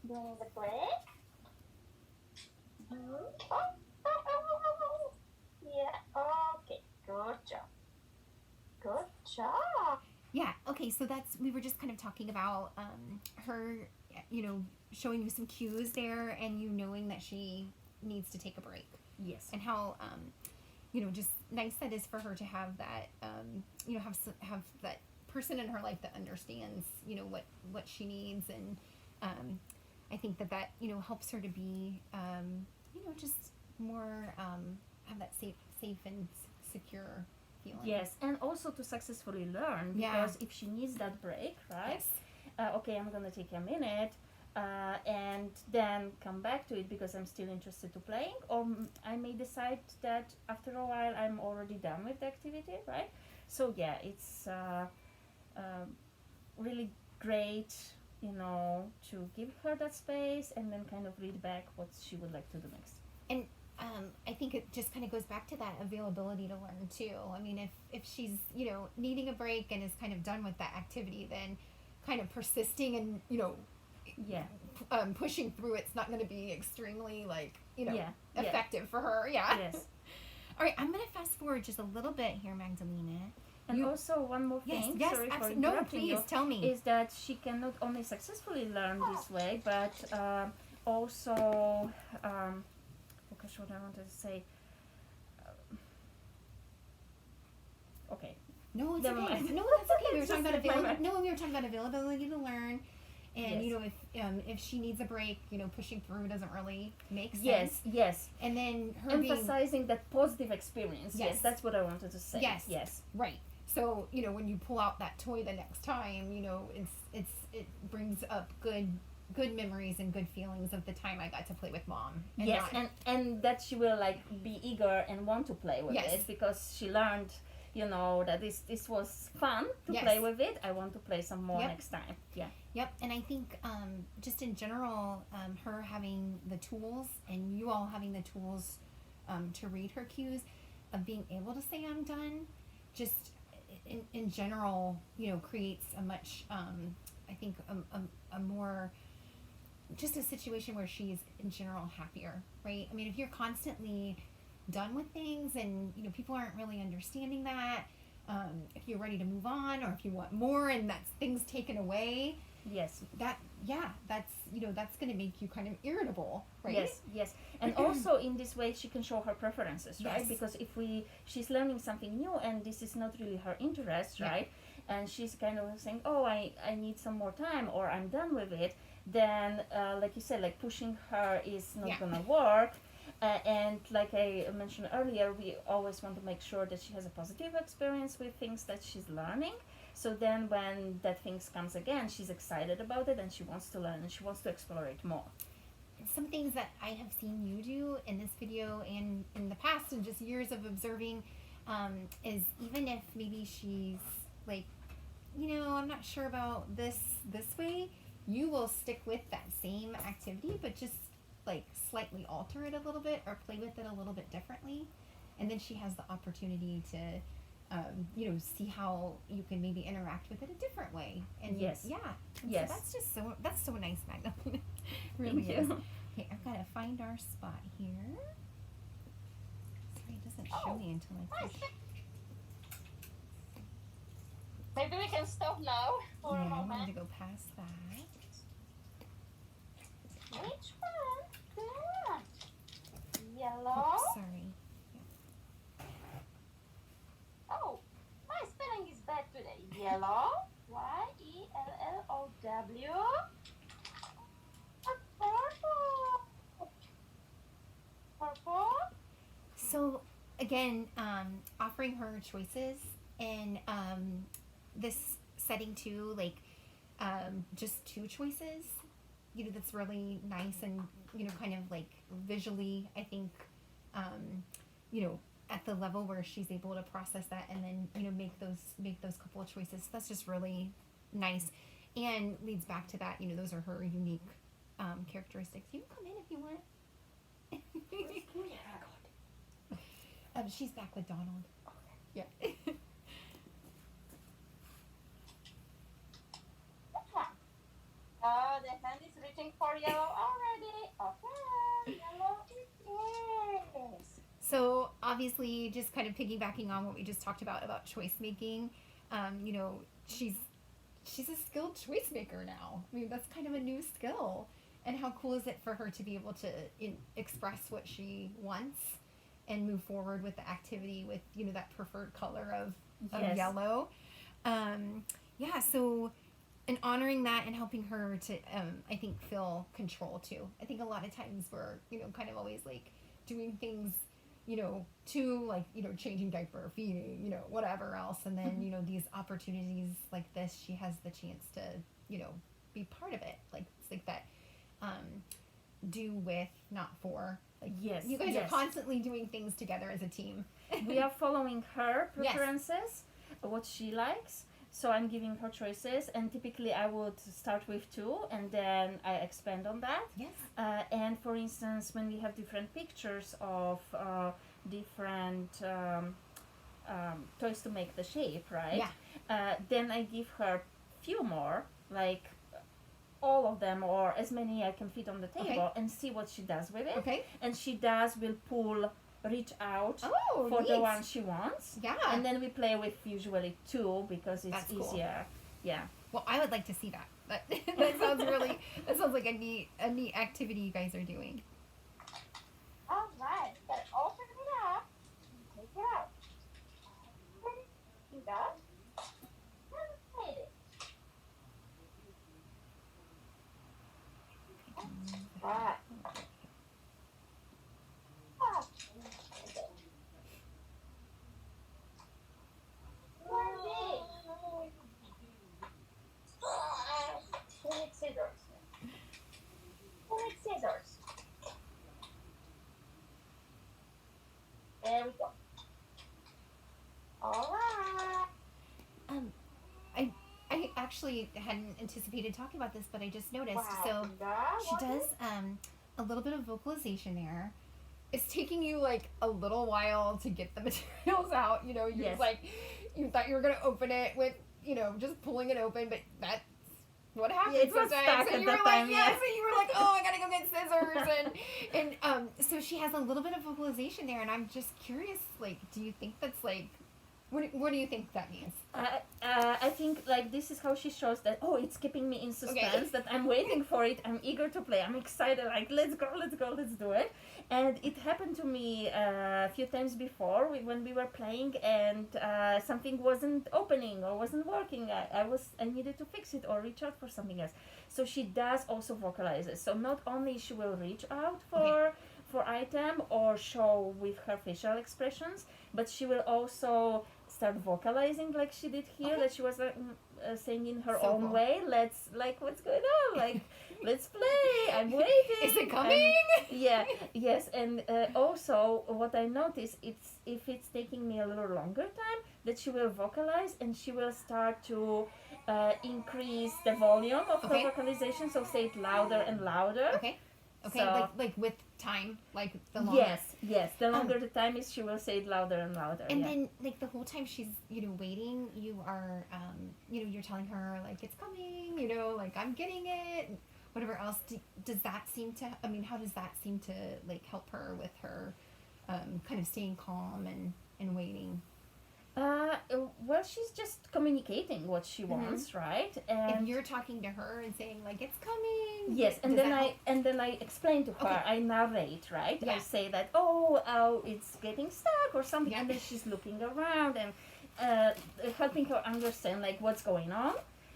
during the break. Oh. Yeah, okay, good job. Good job. Yeah, okay, so that's, we were just kind of talking about her, you know, showing you some cues there and you knowing that she needs to take a break. Yes. And how, you know, just nice that is for her to have that, you know, have that person in her life that understands, you know, what she needs. And I think that, you know, helps her to be, you know, just more, have that safe and secure feeling. Yes, and also to successfully learn, Yeah. because if she needs that break, right? Yes. Okay, I'm gonna take a minute, and then come back to it because I'm still interested to playing, or I may decide that after a while I'm already done with the activity, right? So yeah, it's really great, you know, to give her that space and then kind of read back what she would like to do next. And I think it just kind of goes back to that availability to learn too. I mean, if she's, you know, needing a break and is kind of done with that activity, then kind of persisting and, you know, Yeah. pushing through it's not going to be extremely, like, you know, Yeah. effective for her. Yeah. Yes. All right, I'm going to fast forward just a little bit here, Magdalena. And You- also one more Yes, thing, yes, sorry for absolutely. No, interrupting please you, tell me. is that she can not only successfully learn this way, but also, oh gosh, what I wanted to say. Okay. No, it's Never okay. mind. No, that's okay. We were Just talking about slipped my mind. we were talking about availability to learn, and Yes. you know, if she needs a break, you know, pushing through doesn't really make sense. Yes, yes. And then her being Emphasizing that positive experience. Yes. Yes. That's what I wanted to say. Yes. Yes. right. So you know, when you pull out that toy the next time, you know, it brings up good memories and good feelings of the time I got to play with mom. And Yes, not- and that she will like be eager and want to play with Yes. it because she learned, you know, that this was fun to Yes. play with it. I want to play some more Yep. next time. Yeah. Yep, and I think just in general, her having the tools and you all having the tools to read her cues, of being able to say I'm done, just in general, you know, creates a much, I think, a more, just a situation where she's in general happier, right? I mean, if you're constantly done with things and, you know, people aren't really understanding that, if you're ready to move on or if you want more and that's things taken away, Yes. that's, you know, that's going to make you kind of irritable, right? Yes, yes, and also in this way she can show her preferences, right? Yes. Because if she's learning something new and this is not really her interest, Yeah. right? And she's kind of saying, oh, I need some more time or I'm done with it. Then, like you said, like pushing her is not Yeah. gonna work. And like I mentioned earlier, we always want to make sure that she has a positive experience with things that she's learning. So then when that things comes again, she's excited about it and she wants to learn and she wants to explore it more. Some things that I have seen you do in this video and in the past and just years of observing, is even if maybe she's like, you know, I'm not sure about this way, you will stick with that same activity, but just like slightly alter it a little bit or play with it a little bit differently. And then she has the opportunity to, you know, see how you can maybe interact with it a different way. And Yes. yeah. And Yes. So that's so nice, Magdalena. Really Thank is. you. Okay, I've got to find our spot here. Sorry, it doesn't show me until I push. Maybe we can stop now for Yeah, a I wanted moment. to go past that. Which one? Good. Yellow. Oops, sorry. Oh, my spelling is bad today. Yellow. Yellow. Purple. Purple. So again, offering her choices and this setting too, like just two choices, you know, that's really nice and, you know, kind of like visually, I think, you know, at the level where she's able to process that and then, you know, make those couple of choices. That's just really nice and leads back to that, you know, those are her unique characteristics. You can come in if you want. She's back with Donald. Yeah. Which one? Oh, the hand is reaching reaching for yellow already. Okay, yellow it is. So obviously, just kind of piggybacking on what we just talked about choice making, you know, she's a skilled choice maker now. I mean, that's kind of a new skill. And how cool is it for her to be able to express what she wants and move forward with the activity with, you know, that preferred color of Yes. yellow. Yeah, so and honoring that and helping her to, I think, feel control too. I think a lot of times we're, you know, kind of always like doing things, you know, to like, you know, changing diaper, feeding, you know, whatever else. And then, you know, these opportunities like this, she has the chance to, you know, be part of it. Like, it's like that, do with, not for. Like, Yes. you guys yes. are constantly doing things together as a team. We are following her Yes. preferences, what she likes. So I'm giving her choices, and typically I would start with 2, and then I expand on that. Yes. And for instance, when we have different pictures of different toys to make the shape, right? Yeah. Then I give her few more, like all of them or as many I can fit on the table, Okay. and see what she does with it. Okay. And she will reach out Oh, for neat. the one she wants. Yeah. And then we play with usually 2 because it's That's cool. easier. Yeah. Well, I would like to see that. That sounds really. That sounds like a neat activity you guys are doing. All right, gotta open it up. Take it out. You got it? Hit it. Right. Ah. Wendy. We need scissors. We need scissors. There we go. All right. I actually hadn't anticipated talking about this, but I just noticed. Wow. So she does a little bit of vocalization there. It's taking you like a little while to get the materials out. You know, you're Yes. like, you thought you were gonna open it with, you know, just pulling it open, but that's what happens It was sometimes. stuck And at you were that like, time, yes, yeah. and you were like, oh, I gotta go get scissors, and so she has a little bit of vocalization there, and I'm just curious, like, do you think that's like, what do you think that means? I think like this is how she shows that it's keeping me in suspense, Okay. that I'm waiting for it, I'm eager to play, I'm excited, like let's go, let's do it. And it happened to me a few times before when we were playing and something wasn't opening or wasn't working. I needed to fix it or reach out for something else. So she does also vocalizes. So not only she will reach out for item or show with her facial expressions, but she will also start vocalizing like she did here, Okay. that she was saying in her So own cool. way. Let's what's going on? Like let's play. I'm waiting. Is it coming? Yeah. Yes. And also what I notice, if it's taking me a little longer time, that she will vocalize and she will start to increase the volume of Okay. her vocalization. So say it louder and louder. Okay. Okay. So- like with time, like the longer. Yes. The longer the time is, she will say it louder and louder. And yeah. then, like, the whole time she's, you know, waiting, you are, you know, you're telling her, like, it's coming, you know, like, I'm getting it, and whatever else. Does that seem to, I mean, how does that seem to, like, help her with her kind of staying calm and waiting? Well, she's just communicating what she wants, right? If And you're talking to her and saying, like, it's coming. yes, and does then that I explain to her. Okay. I narrate, right? Yeah. I say that it's getting stuck or something, Yeah. and then she's looking around and helping her understand like what's going on,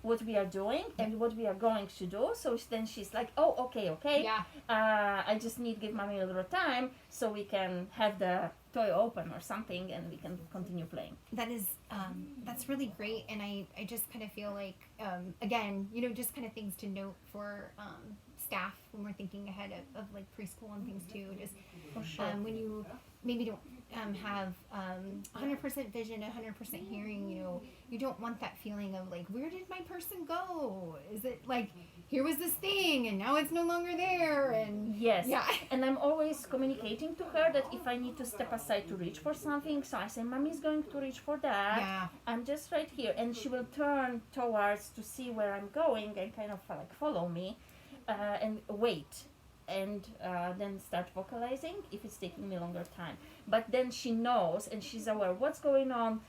what we are doing, and what we are going to do. So then she's like, oh, okay. Yeah. I just need to give mommy a little time so we can have the toy open or something, and we can continue playing. That is, that's really great, and I just kind of feel like, again, you know, just kind of things to note for staff when we're thinking ahead of like preschool and things too. Just For sure. when you maybe don't have 100% vision, 100% hearing, you know, you don't want that feeling of like, where did my person go? Is it like, here was this thing and now it's no longer there? And Yes. yeah. And I'm always communicating to her that if I need to step aside to reach for something, so I say, Mommy's going to reach for that. Yeah. I'm just right here. And she will turn towards to see where I'm going and kind of like follow me. and wait and then start vocalizing if it's taking me longer time. But then she knows and she's aware what's going on,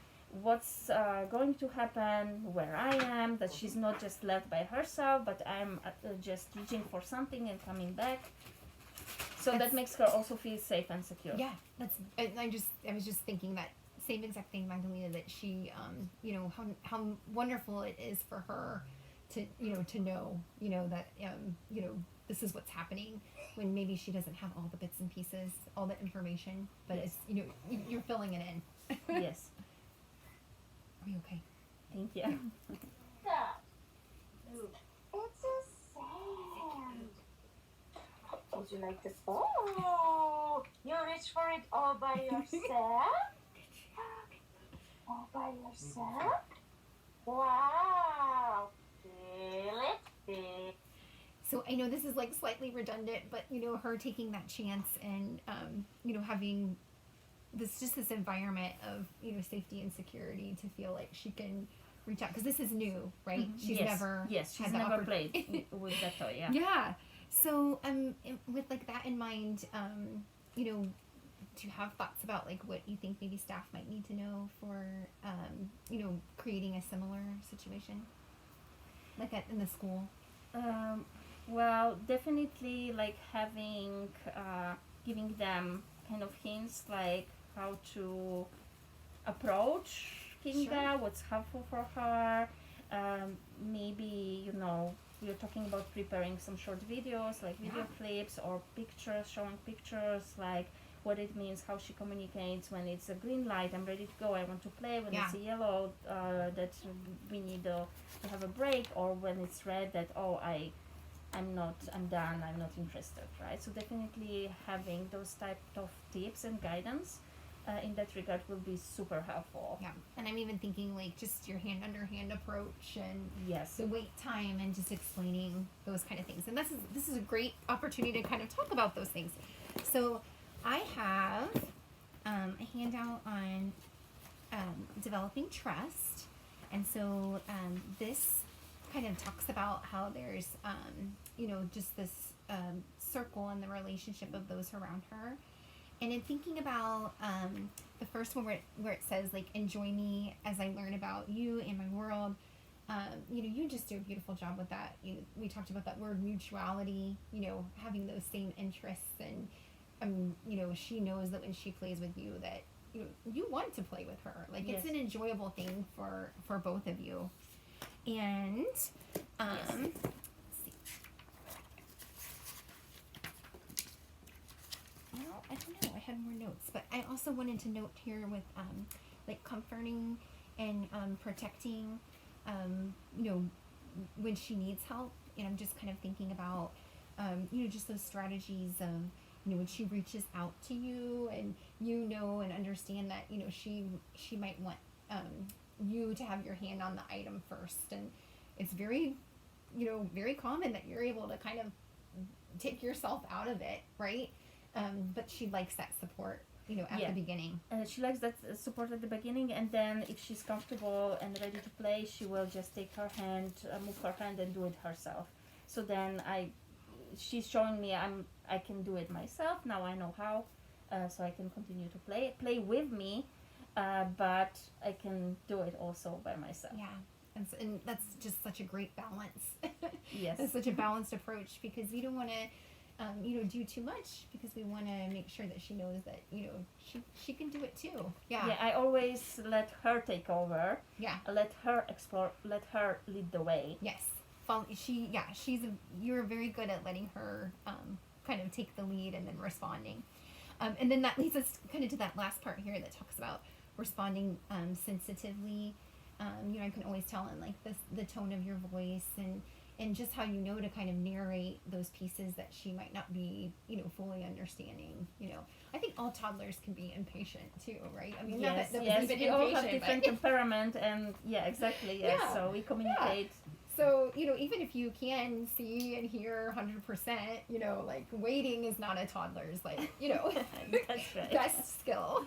what's going to happen, where I am, that she's not just left by herself, but I'm just reaching for something and coming back. So that makes her also feel safe and secure. Yeah, I was just thinking that same exact thing, Magdalena, that she, how wonderful it is for her to, to know, that, this is what's happening when maybe she doesn't have all the bits and pieces, all the information, but it's, you're filling it in. Yes. Are we okay? Thank you. Stop. It's a sand. Would you like this? Oh, you reach for it all by yourself? All by yourself? Wow. Feel it, feel. So I know this is like slightly redundant, but her taking that chance and having this environment of safety and security to feel like she can reach out, because this is new, right? Mm-hmm. She's never she's never played with that toy. Yeah. Yeah. So with like that in mind, do you have thoughts about like what you think maybe staff might need to know for creating a similar situation like in the school? Well, definitely like having giving them kind of hints like how to approach Kinga, Sure. what's helpful for her. Maybe we are talking about preparing some short videos, like video clips or pictures, showing pictures, like what it means, how she communicates when it's a green light, I'm ready to go, I want to play, when it's a yellow, that we need to have a break, or when it's red, that I'm done, I'm not interested, right? So definitely having those type of tips and guidance in that regard will be super helpful. Yeah, and I'm even thinking like just your hand under hand approach and Yes. the wait time and just explaining those kind of things. And this is a great opportunity to kind of talk about those things. So I have a handout on developing trust, and so this kind of talks about how there's just this circle in the relationship of those around her. And in thinking about the first one where it says like, enjoy me as I learn about you and my world, you just do a beautiful job with that. We talked about that word mutuality, having those same interests, and she knows that when she plays with you that you want to play with her. Like it's an enjoyable thing for both of you. And let's see. Well, I don't know. I had more notes, but I also wanted to note here with like comforting and protecting, when she needs help. And I'm just kind of thinking about, just those strategies of, when she reaches out to you and and understand that she might want you to have your hand on the item first, and it's very very common that you're able to kind of take yourself out of it, right? But she likes that support at the beginning. She likes that support at the beginning, and then if she's comfortable and ready to play, she will just take her hand, move her hand and do it herself. So then she's showing me I can do it myself. Now I know how, so I can continue to play with me, but I can do it also by myself. Yeah, and that's just such a great balance. Yes. It's such a balanced approach, because we don't want to do too much, because we want to make sure that she knows that she can do it too. Yeah. I always let her take over. Yeah. Let her explore. Let her lead the way. Yes. You're very good at letting her kind of take the lead and then responding. And then that leads us kind of to that last part here that talks about responding sensitively. I can always tell in like the tone of your voice and just how to kind of narrate those pieces that she might not be fully understanding. I think all toddlers can be impatient too, right? I mean, Yes, not that yes. was even We all have impatient, different but temperament, and exactly. Yes. Yeah. So we communicate. so even if you can see and hear 100%, like waiting is not a toddler's like That's right. best skill.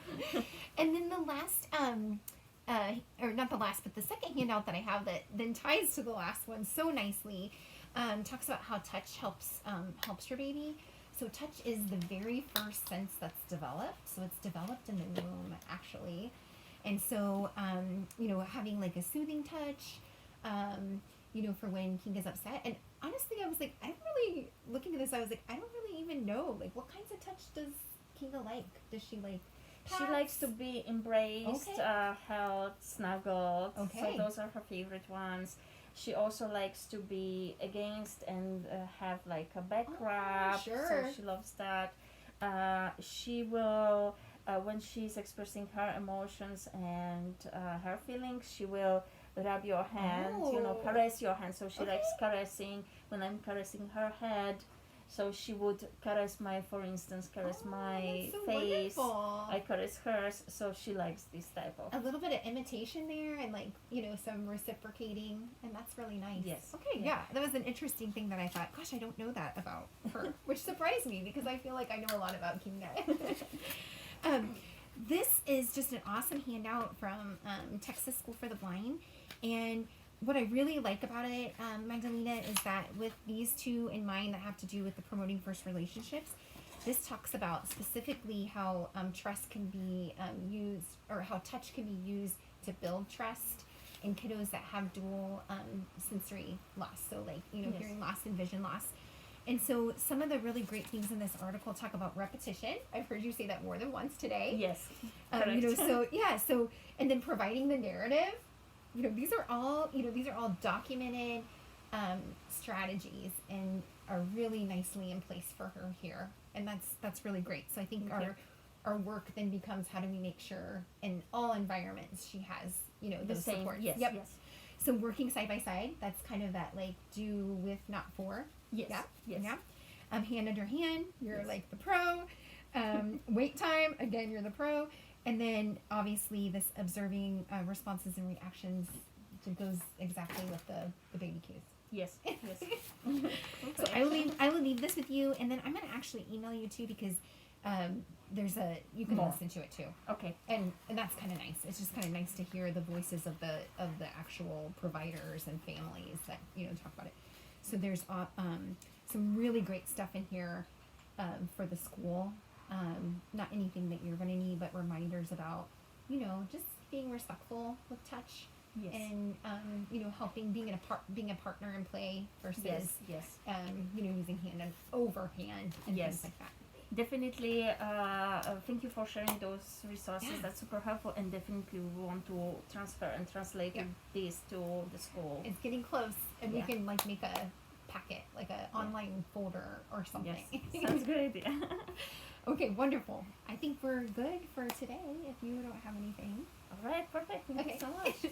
And then the last or not the last, but the second handout that I have that then ties to the last one so nicely, talks about how touch helps your baby. So touch is the very first sense that's developed. So it's developed in the womb, actually. And so, having like a soothing touch, for when King is upset. And honestly, I was like, I don't really, looking at this, I was like, I don't really even know, like, what kinds of touch does Kinga like? Does she like She pats? likes to be embraced, Okay. held, snuggled. Okay. So those are her favorite ones. She also likes to be against and have like a back rub. sure. So she loves that. She will, when she's expressing her emotions and her feelings, she will rub your hand, Oh. caress your hand. So she Okay. likes caressing. When I'm caressing her head, so she would caress my my that's so face. wonderful. I caress hers, so she likes this type of. A little bit of imitation there and like, some reciprocating, and that's really nice. Yes. Okay, Yeah. yeah. That was an interesting thing that I thought, gosh, I don't know that about her, which surprised me because I feel like I know a lot about Kinga. This is just an awesome handout from Texas School for the Blind, and what I really like about it, Magdalena, is that with these two in mind that have to do with the promoting first relationships, this talks about specifically how trust can be used, or how touch can be used to build trust in kiddos that have dual sensory loss. So like, Yes. hearing loss and vision loss. And so some of the really great things in this article talk about repetition. I've heard you say that more than once today. Yes. Correct. And then providing the narrative. These are all documented strategies and are really nicely in place for her here, and that's really great. So I think Okay. our work then becomes, how do we make sure in all environments she has The those same. supports. Yes. Yep. Yes. So working side by side, that's kind of that like do with, not for. Yes. Yeah. Yes. Yeah. Hand under hand, you're Yes. like the pro. Wait time, again, you're the pro. And then obviously this observing responses and reactions goes exactly with the baby cues. Yes. Yes. So I will leave this with you, and then I'm gonna actually email you too, because you can More. listen to it too, Okay. and that's kind of nice. It's just kind of nice to hear the voices of the actual providers and families that talk about it. So there's some really great stuff in here for the school. Not anything that you're gonna need, but reminders about just being respectful with touch. Yes. And helping, being a partner in play versus Yes. Yes. using hand and overhand and Yes. things like that. Definitely. Thank you for sharing those resources. Yeah. That's super helpful, and definitely we want to transfer and translate Yeah. this to the school. It's getting close, and Yeah. we can like make a packet, like a online folder or something. Yes. Sounds good. Yeah. Okay, wonderful. I think we're good for today. If you don't have anything. All right. Perfect. Thank Okay. you so much.